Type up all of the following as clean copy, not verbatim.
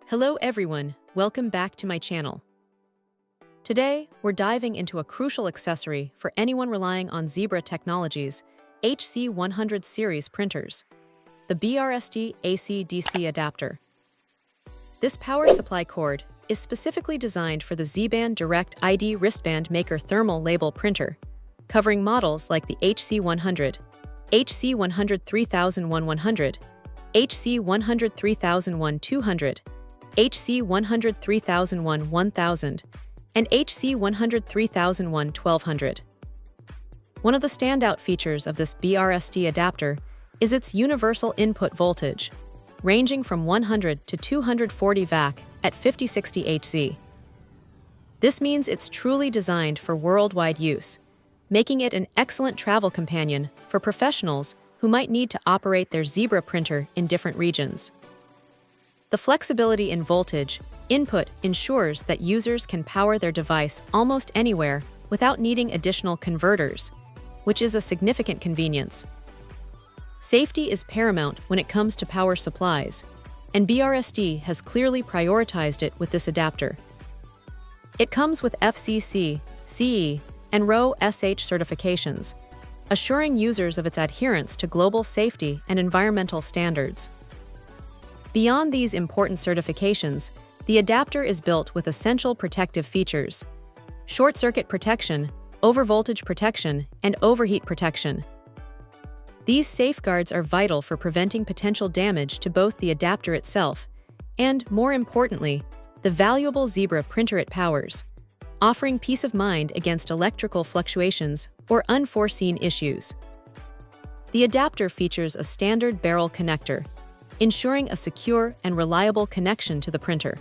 Hello everyone, welcome back to my channel. Today, we're diving into a crucial accessory for anyone relying on Zebra Technologies' HC100 series printers, the BRST AC-DC adapter. This power supply cord is specifically designed for the Z-Band Direct ID wristband maker thermal label printer, covering models like the HC100, HC100 3001-100, HC100 3001-200, HC100 3001-1000, and HC100 3001-1200. One of the standout features of this BRST adapter is its universal input voltage, ranging from 100 to 240 VAC at 5060 Hz. This means it's truly designed for worldwide use, making it an excellent travel companion for professionals who might need to operate their Zebra printer in different regions. The flexibility in voltage input ensures that users can power their device almost anywhere without needing additional converters, which is a significant convenience. Safety is paramount when it comes to power supplies, and BRST has clearly prioritized it with this adapter. It comes with FCC, CE, and RoHS certifications, assuring users of its adherence to global safety and environmental standards. Beyond these important certifications, the adapter is built with essential protective features: short-circuit protection, overvoltage protection, and overheat protection. These safeguards are vital for preventing potential damage to both the adapter itself and, more importantly, the valuable Zebra printer it powers, offering peace of mind against electrical fluctuations or unforeseen issues. The adapter features a standard barrel connector, ensuring a secure and reliable connection to the printer.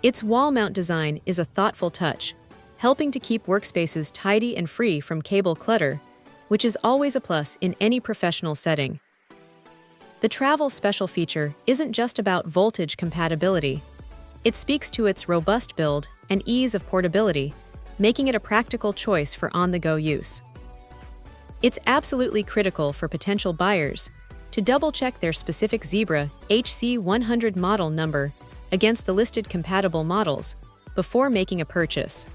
Its wall mount design is a thoughtful touch, helping to keep workspaces tidy and free from cable clutter, which is always a plus in any professional setting. The travel special feature isn't just about voltage compatibility. It speaks to its robust build and ease of portability, making it a practical choice for on-the-go use. It's absolutely critical for potential buyers to double-check their specific Zebra HC100 model number against the listed compatible models before making a purchase.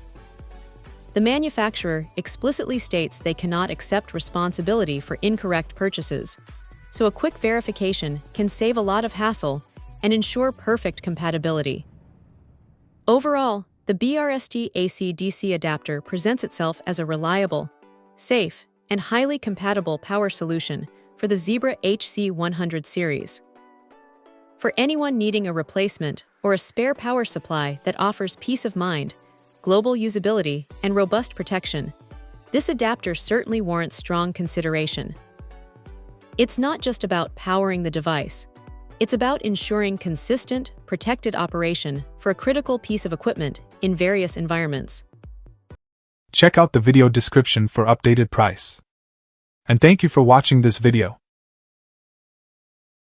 The manufacturer explicitly states they cannot accept responsibility for incorrect purchases, so a quick verification can save a lot of hassle and ensure perfect compatibility. Overall, the BRST AC-DC adapter presents itself as a reliable, safe, and highly compatible power solution for the Zebra HC100 series. For anyone needing a replacement or a spare power supply that offers peace of mind, global usability, and robust protection, this adapter certainly warrants strong consideration. It's not just about powering the device. It's about ensuring consistent, protected operation for a critical piece of equipment in various environments. Check out the video description for updated price. And thank you for watching this video.